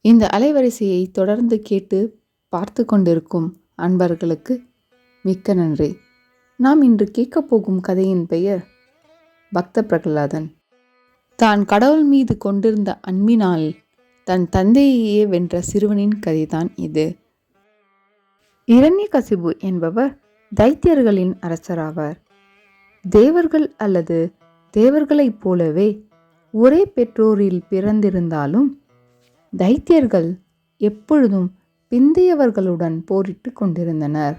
இந்த அலைவரிசையை தொடர்ந்து கேட்டு பார்த்து கொண்டிருக்கும் அன்பர்களுக்கு மிக்க நன்றி. நாம் இன்று கேட்கப் போகும் கதையின் பெயர் பக்த பிரகலாதன். தான் கடவுள் மீது கொண்டிருந்த அன்பினால் தன் தந்தையையே வென்ற சிறுவனின் கதைதான் இது. இரண்யகசிபு என்பவர் தைத்தியர்களின் அரசராவார். தேவர்கள் அல்லது தேவர்களைப் போலவே ஒரே பெற்றோரில் பிறந்திருந்தாலும் தைத்தியர்கள் எப்பொழுதும் பிந்தையவர்களுடன் போரிட்டு கொண்டிருந்தனர்.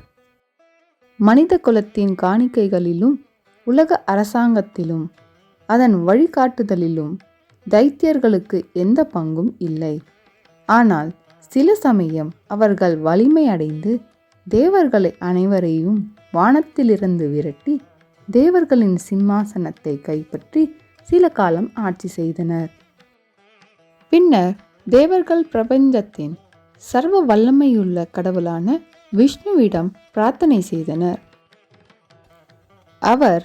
மனித குலத்தின் காணிக்கைகளிலும் உலக அரசாங்கத்திலும் அதன் வழிகாட்டுதலிலும் தைத்தியர்களுக்கு எந்த பங்கும் இல்லை. ஆனால் சில சமயம் அவர்கள் வலிமை அடைந்து தேவர்களை அனைவரையும் வானத்திலிருந்து விரட்டி தேவர்களின் சிம்மாசனத்தை கைப்பற்றி சில காலம் ஆட்சி செய்தனர். பின்னர் தேவர்கள் பிரபஞ்சத்தின் சர்வ வல்லமையுள்ள கடவுளான விஷ்ணுவிடம் பிரார்த்தனை செய்தனர். அவர்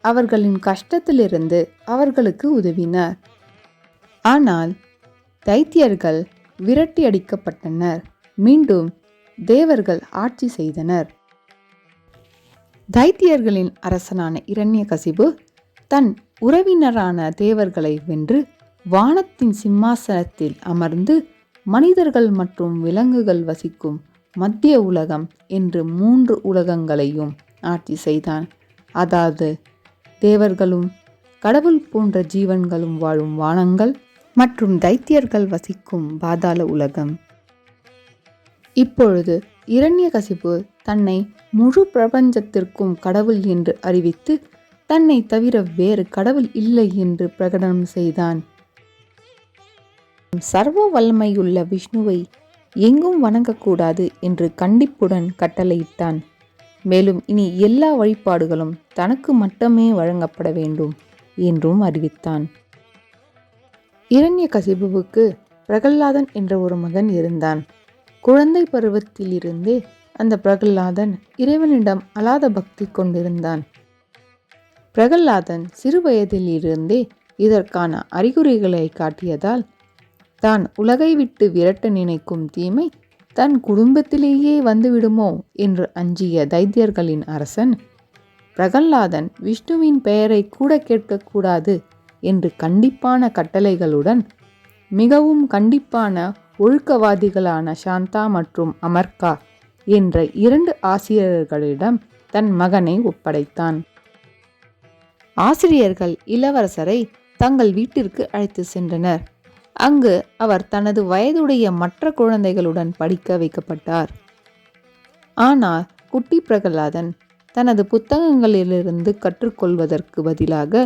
அவர்களின் கஷ்டத்திலிருந்து அவர்களுக்கு உதவினார். ஆனால் தைத்தியர்கள் விரட்டி அடிக்கப்பட்டனர். மீண்டும் தேவர்கள் ஆட்சி செய்தனர். தைத்தியர்களின் அரசனான இரண்யகசிபு தன் உறவினரான தேவர்களை வென்று வானத்தின் சிம்மாசனத்தில் அமர்ந்து மனிதர்கள் மற்றும் விலங்குகள் வசிக்கும் மத்திய உலகம் என்று 3 உலகங்களையும் ஆட்சி செய்தான். அதாவது தேவர்களும் கடவுள் போன்ற ஜீவன்களும் வாழும் வானங்கள் மற்றும் தைத்தியர்கள் வசிக்கும் பாதாள உலகம். இப்பொழுது இரண்யகசிபு தன்னை முழு பிரபஞ்சத்திற்கும் கடவுள் என்று அறிவித்து தன்னை தவிர வேறு கடவுள் இல்லை என்று பிரகடனம் செய்தான். சர்வ வல்லமையுள்ள விஷ்ணுவை எங்கும் வணங்கக்கூடாது என்று கண்டிப்புடன் கட்டளையிட்டான். மேலும் இனி எல்லா வழிபாடுகளும் தனக்கு மட்டுமே வழங்கப்பட வேண்டும் என்றும் அறிவித்தான். இரண்யகசிபுவுக்கு பிரகலாதன் என்ற ஒரு மகன் இருந்தான். குழந்தை பருவத்திலிருந்தே அந்த பிரகலாதன் இறைவனிடம் அலாத பக்தி கொண்டிருந்தான். பிரகலாதன் சிறு வயதிலிருந்தே இதற்கான அறிகுறிகளை காட்டியதால் தான் உலகை விட்டு விரட்ட நினைக்கும் தீமை தன் குடும்பத்திலேயே வந்துவிடுமோ என்று அஞ்சிய தைத்தியர்களின் அரசன் பிரகலாதன் விஷ்ணுவின் பெயரை கூட கேட்கக்கூடாது என்று கண்டிப்பான கட்டளைகளுடன் மிகவும் கண்டிப்பான ஒழுக்கவாதிகளான சாந்தா மற்றும் அமர்கா என்ற 2 ஆசிரியர்களிடம் தன் மகனை ஒப்படைத்தான். ஆசிரியர்கள் இளவரசரை தங்கள் வீட்டிற்கு அழைத்து சென்றனர். அங்கு அவர் தனது வயதுடைய மற்ற குழந்தைகளுடன் படிக்க வைக்கப்பட்டார். ஆனால் குட்டி பிரகலாதன் தனது புத்தகங்களிலிருந்து கற்றுக்கொள்வதற்கு பதிலாக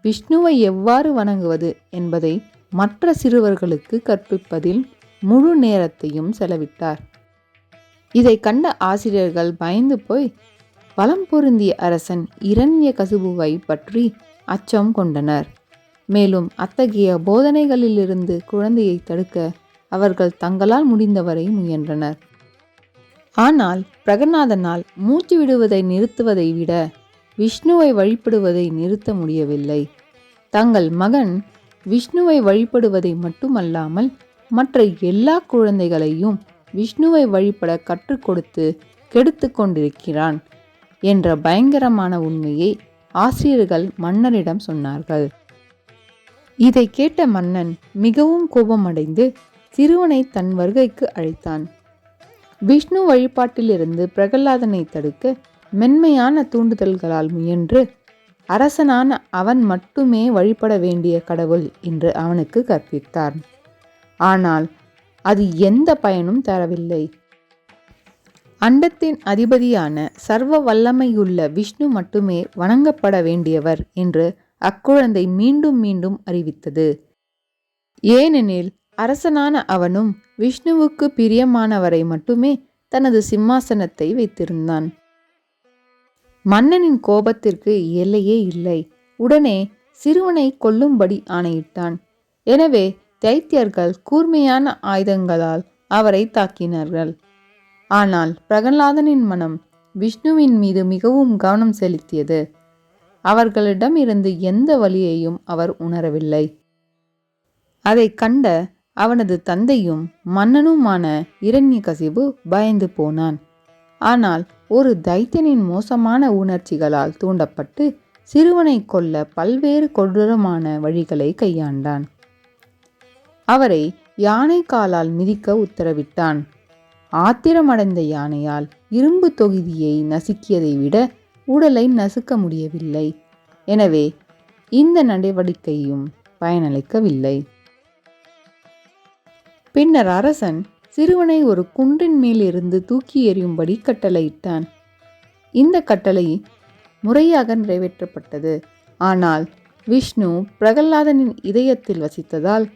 விஷ்ணுவை எவ்வாறு வணங்குவது என்பதை மற்ற சிறுவர்களுக்கு கற்பிப்பதில் முழு நேரத்தையும் செலவிட்டார். இதை கண்ட ஆசிரியர்கள் பயந்து போய் பலம் பொருந்திய அரசன் இரண்யகசிபுவை பற்றி அச்சம் கொண்டனர். மேலும் அத்தகைய போதனைகளிலிருந்து குழந்தையை தடுக்க அவர்கள் தங்களால் முடிந்தவரை முயன்றனர். ஆனால் பிரகலாதனால் மூச்சு விடுவதை நிறுத்துவதை விட விஷ்ணுவை வழிபடுவதை நிறுத்த முடியவில்லை. தங்கள் மகன் விஷ்ணுவை வழிபடுவதை மட்டுமல்லாமல் மற்ற எல்லா குழந்தைகளையும் விஷ்ணுவை வழிபட கற்றுக் கொடுத்து கெடுத்து கொண்டிருக்கிறான் என்ற பயங்கரமான உண்மையை ஆசிரியர்கள் மன்னரிடம் சொன்னார்கள். இதை கேட்ட மன்னன் மிகவும் கோபமடைந்து சிறுவனை தன் வருகைக்கு அழைத்தான். விஷ்ணு வழிபாட்டிலிருந்து பிரகலாதனை தடுக்க மென்மையான தூண்டுதல்களால் முயன்று அரசனான அவன் மட்டுமே வழிபட வேண்டிய கடவுள் என்று அவனுக்கு கற்பித்தார். ஆனால் அது எந்த பயனும் தரவில்லை. அண்டத்தின் அதிபதியான சர்வ வல்லமையுள்ள விஷ்ணு மட்டுமே வணங்கப்பட வேண்டியவர் என்று அக்குழந்தை மீண்டும் மீண்டும் அறிவித்தது. ஏனெனில் அரசனான அவனும் விஷ்ணுவுக்கு பிரியமானவரை மட்டுமே தனது சிம்மாசனத்தை வைத்திருந்தான். மன்னனின் கோபத்திற்கு எல்லையே இல்லை. உடனே சிறுவனை கொல்லும்படி ஆணையிட்டான். எனவே தைத்தியர்கள் கூர்மையான ஆயுதங்களால் அவரை தாக்கினார்கள். ஆனால் பிரகலாதனின் மனம் விஷ்ணுவின் மீது மிகவும் கவனம் செலுத்தியது. அவர்களிடம் இருந்து எந்த வலியையும் அவர் உணரவில்லை. அதை கண்ட அவனது தந்தையும் மன்னனுமான இரண்யகசிபு பயந்து போனான். ஆனால் ஒரு தைத்தியனின் மோசமான உணர்ச்சிகளால் தூண்டப்பட்டு சிறுவனை கொல்ல பல்வேறு கொடூரமான வழிகளை கையாண்டான். அவரை யானை காலால் மிதிக்க உத்தரவிட்டான். ஆத்திரமடைந்த யானையால் இரும்பு தொகுதியை நசுக்கியதை விட உடலை நசுக்க முடியவில்லை. எனவே இந்த நடவடிக்கையும் பயனளிக்கவில்லை. பின்னர் அரசன் சிறுவனை ஒரு குன்றின் மேலிருந்து தூக்கி எறியும்படி கட்டளையிட்டான். இந்த கட்டளை முறையாக நிறைவேற்றப்பட்டது. ஆனால் விஷ்ணு பிரகலாதனின் இதயத்தில் வசித்ததால்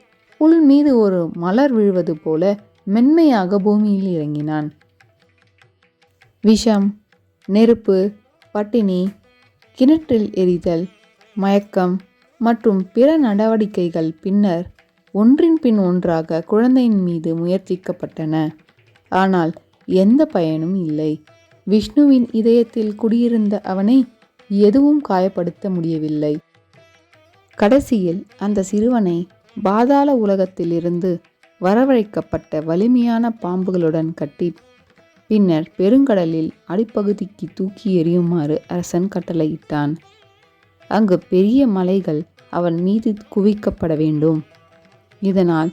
புல் மீது ஒரு மலர் விழுவது போல மென்மையாக பூமியில் இறங்கினான். விஷம், நெருப்பு, பட்டினி, கிணற்றில் எரிதல், மயக்கம் மற்றும் பிற நடவடிக்கைகள் பின்னர் ஒன்றின் பின் ஒன்றாக குழந்தையின் மீது முயற்சிக்கப்பட்டன. ஆனால் எந்த பயனும் இல்லை. விஷ்ணுவின் இதயத்தில் குடியிருந்த அவனை எதுவும் காயப்படுத்த முடியவில்லை. கடைசியில் அந்த சிறுவனை பாதாள உலகத்திலிருந்து வரவழைக்கப்பட்ட வலிமையான பாம்புகளுடன் கட்டி பின்னர் பெருங்கடலில் அடிப்பகுதிக்கு தூக்கி எறியுமாறு அரசன் கட்டளையிட்டான். அங்கு பெரிய மலைகள் அவன் மீது குவிக்கப்பட வேண்டும். இதனால்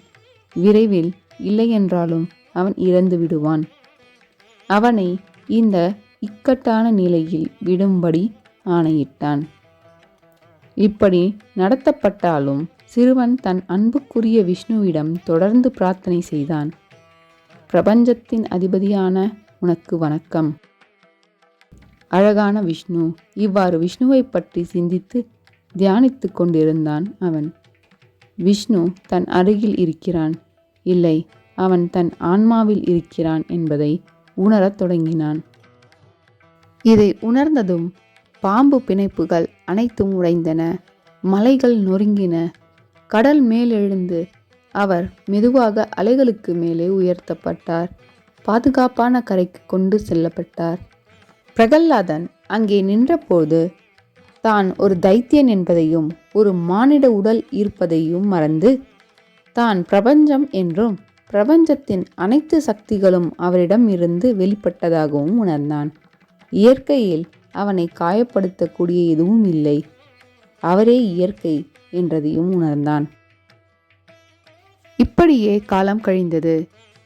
விரைவில் இல்லையென்றாலும் அவன் இறந்து விடுவான். அவனை இந்த இக்கட்டான நிலையில் விடும்படி ஆணையிட்டான். இப்படி நடத்தப்பட்டாலும் சிறுவன் தன் அன்புக்குரிய விஷ்ணுவிடம் தொடர்ந்து பிரார்த்தனை செய்தான். பிரபஞ்சத்தின் அதிபதியான உனக்கு வணக்கம், அழகான விஷ்ணு. இவ்வாறு விஷ்ணுவை பற்றி சிந்தித்து தியானித்து கொண்டிருந்தான் அவன். விஷ்ணு தன் அருகில் இருக்கிறான், இல்லை, அவன் தன் ஆன்மாவில் இருக்கிறான் என்பதை உணரத் தொடங்கினான். இதை உணர்ந்ததும் பாம்பு பிணைப்புகள் அனைத்தும் உடைந்தன, மலைகள் நொறுங்கின, கடல் மேலெழுந்து அவர் மெதுவாக அலைகளுக்கு மேலே உயர்த்தப்பட்டார். பாதுகாப்பான கரைக்கு கொண்டு செல்லப்பட்டார். பிரகலாதன் அங்கே நின்றபோது தான் ஒரு தைத்தியன் என்பதையும் ஒரு மானிட உடல் இருப்பதையும் மறந்து தான் பிரபஞ்சம் என்றும் பிரபஞ்சத்தின் அனைத்து சக்திகளும் அவரிடம் இருந்து வெளிப்பட்டதாகவும் உணர்ந்தான். இயற்கையில் அவனை காயப்படுத்தக்கூடிய எதுவும் இல்லை, அவரே இயற்கை என்றதையும் உணர்ந்தான். இப்படியே காலம் கழிந்தது.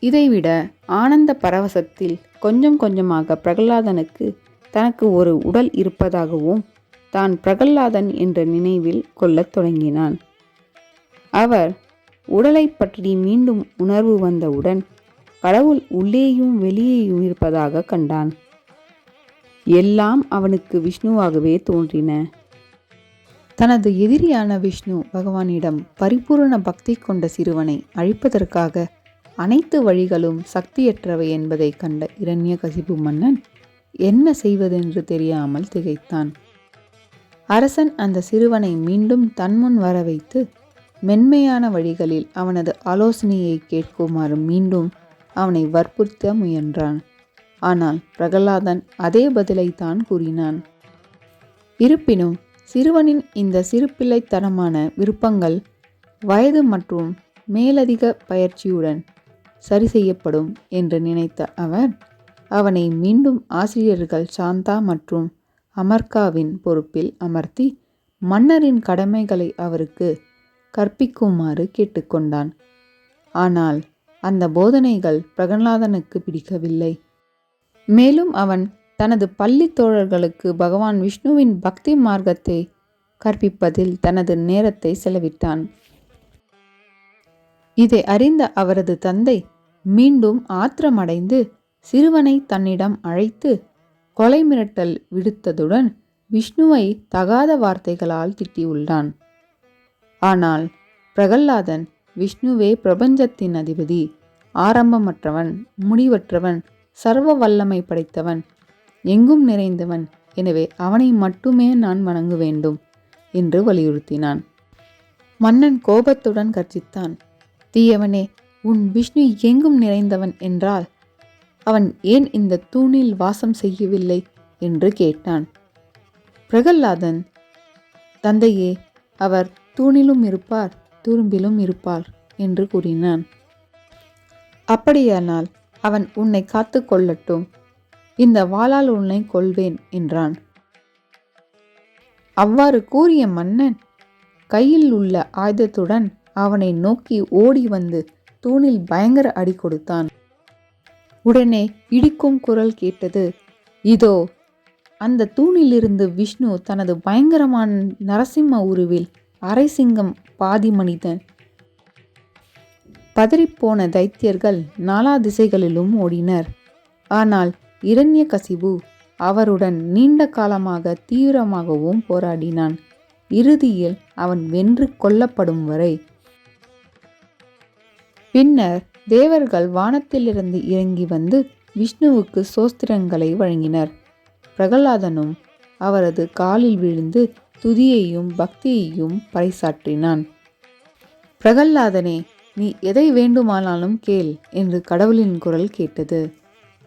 இதைவிட ஆனந்த பரவசத்தில் கொஞ்சம் கொஞ்சமாக பிரகலாதனுக்கு தனக்கு ஒரு உடல் இருப்பதாகவும் தான் பிரகலாதன் என்ற நினைவில் கொள்ளத் தொடங்கினான். அவர் உடலை பற்றி மீண்டும் உணர்வு வந்தவுடன் கடவுள் உள்ளேயும் வெளியேயும் இருப்பதாக கண்டான். எல்லாம் அவனுக்கு விஷ்ணுவாகவே தோன்றின. தனது எதிரியான விஷ்ணு பகவானிடம் பரிபூரண பக்தி கொண்ட சிறுவனை அழிப்பதற்காக அனைத்து வழிகளும் சக்தியற்றவை என்பதை கண்ட இரண்யகசிபு மன்னன் என்ன செய்வதென்று தெரியாமல் திகைத்தான். அரசன் அந்த சிறுவனை மீண்டும் தன்முன் வர வைத்து மென்மையான வழிகளில் அவனது ஆலோசனையை கேட்குமாறு மீண்டும் அவனை வற்புறுத்த முயன்றான். ஆனால் பிரகலாதன் அதே பதிலை தான் கூறினான். இருப்பினும் சிறுவனின் இந்த சிறுபிள்ளைத்தனமான விருப்பங்கள் வயது மற்றும் மேலதிக பயிற்சியுடன் சரி செய்யப்படும் என்று நினைத்த அவர் அவனை மீண்டும் ஆசிரியர்கள் சாந்தா மற்றும் அமர்காவின் பொறுப்பில் அமர்த்தி மன்னரின் கடமைகளை அவருக்கு கற்பிக்குமாறு கேட்டுக்கொண்டான். ஆனால் அந்த போதனைகள் பிரகலாதனுக்கு பிடிக்கவில்லை. மேலும் அவன் தனது பள்ளி தோழர்களுக்கு பகவான் விஷ்ணுவின் பக்தி மார்க்கத்தை கற்பிப்பதில் தனது நேரத்தை செலவிட்டான். இதை அறிந்த அவரது தந்தை மீண்டும் ஆத்திரமடைந்து சிறுவனை தன்னிடம் அழைத்து கொலை மிரட்டல் விடுத்ததுடன் விஷ்ணுவை தகாத வார்த்தைகளால் திட்டியுள்ளான். ஆனால் பிரகலாதன் விஷ்ணுவே பிரபஞ்சத்தின் அதிபதி, ஆரம்பமற்றவன், முடிவற்றவன், சர்வ வல்லமை படைத்தவன், எங்கும் நிறைந்தவன், எனவே அவனை மட்டுமே நான் வணங்க வேண்டும் என்று வலியுறுத்தினான். மன்னன் கோபத்துடன் கர்ஜித்தான். தீயவனே, உன் விஷ்ணு எங்கும் நிறைந்தவன் என்றால் அவன் ஏன் இந்த தூணில் வாசம் செய்யவில்லை என்று கேட்டான். பிரகலாதன், தந்தையே, அவர் தூணிலும் இருப்பார், துரும்பிலும் இருப்பார் என்று கூறினான். அப்படியானால் அவன் உன்னை காத்து கொள்ளட்டும், இந்த வாளால் உன்னை கொல்வேன் என்றான். அவ்வாறு கூறிய மன்னன் கையில் உள்ள ஆயுதத்துடன் அவனை நோக்கி ஓடி வந்து தூணில் பயங்கர அடி கொடுத்தான். உடனே இடிக்கும் குரல் கேட்டது. இதோ அந்த தூணிலிருந்து விஷ்ணு தனது பயங்கரமான நரசிம்ம உருவில் அரை சிங்கம் பாதி மனிதன். பதறிப்போன தைத்தியர்கள் நாலா திசைகளிலும் ஓடினர். ஆனால் இரண்யகசிபு அவருடன் நீண்ட காலமாக தீவிரமாகவும் போராடினான். இறுதியில் அவன் வென்று கொல்லப்படும் வரை. பின்னர் தேவர்கள் வானத்திலிருந்து இறங்கி வந்து விஷ்ணுவுக்கு சோஸ்திரங்களை வழங்கினர். பிரகலாதனும் அவரது காலில் விழுந்து துதியையும் பக்தியையும் பறைசாற்றினான். பிரகலாதனே, நீ எதை வேண்டுமானாலும் கேள் என்று கடவுளின் குரல் கேட்டது.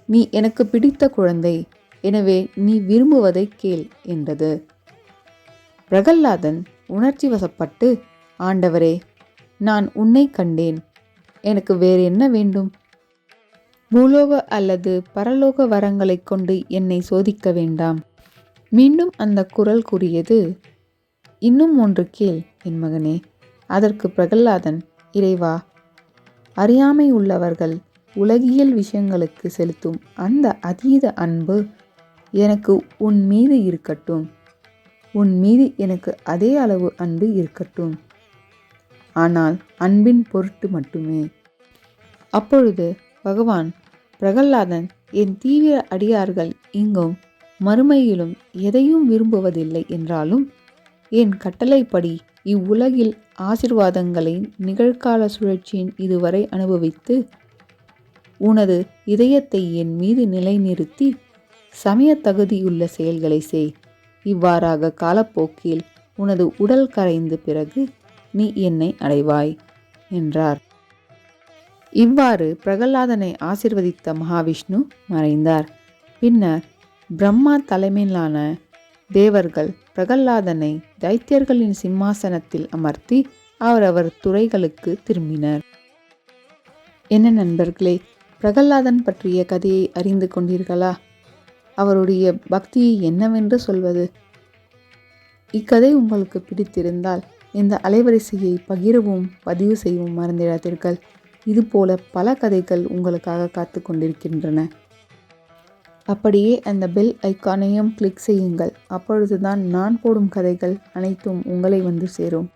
நீ எனக்கு பிடித்த குழந்தை, எனவே நீ விரும்புவதை கேள் என்றது. பிரகலாதன் உணர்ச்சி வசப்பட்டு, ஆண்டவரே, நான் உன்னை கண்டேன், எனக்கு வேறு என்ன வேண்டும்? பூலோக அல்லது பரலோக வரங்களை கொண்டு என்னை சோதிக்க வேண்டாம். மீண்டும் அந்த குரல் கூறியது, இன்னும் ஒன்று கேள் என் மகனே. அதற்கு பிரகலாதன், இறைவா, அறியாமை உள்ளவர்கள் உலகியல் விஷயங்களுக்கு செலுத்தும் அந்த அதீத அன்பு எனக்கு உன் மீது இருக்கட்டும். உன் மீது எனக்கு அதே அளவு அன்பு இருக்கட்டும். ஆனால் அன்பின் பொருட்டு மட்டுமே. அப்பொழுது பகவான் பிரகலாதன், என் தீவிர அடியார்கள் இங்கும் மறுமையிலும் எதையும் விரும்புவதில்லை என்றாலும் என் கட்டளைப்படி இவ்வுலகில் ஆசிர்வாதங்களை நிகழ்கால சுழற்சியின் இதுவரை அனுபவித்து உனது இதயத்தை என் மீது நிலைநிறுத்தி சமய தகுதியுள்ள செயல்களை செய். இவ்வாறாக காலப்போக்கில் உனது உடல் கரைந்த பிறகு நீ என்னை அடைவாய் என்றார். இவ்வாறு பிரகலாதனை ஆசிர்வதித்த மகாவிஷ்ணு மறைந்தார். பின்னர் பிரம்மா தலைமையிலான தேவர்கள் பிரகலாதனை தைத்தியர்களின் சிம்மாசனத்தில் அமர்த்தி அவரவர் துறைகளுக்கு திரும்பினர். என்ன நண்பர்களே, பிரகலாதன் பற்றிய கதையை அறிந்து கொண்டீர்களா? அவருடைய பக்தியை என்னவென்று சொல்வது? இக்கதை உங்களுக்கு பிடித்திருந்தால் இந்த அலைவரிசையை பகிரவும் பதிவு செய்யவும் மறந்திடாதீர்கள். இதுபோல பல கதைகள் உங்களுக்காக காத்து கொண்டிருக்கின்றன. அப்படியே அந்த பெல் ஐக்கானையும் கிளிக் செய்யுங்கள். அப்பொழுதுதான் நான் போடும் கதைகள் அனைத்தும் உங்களை வந்து சேரும்.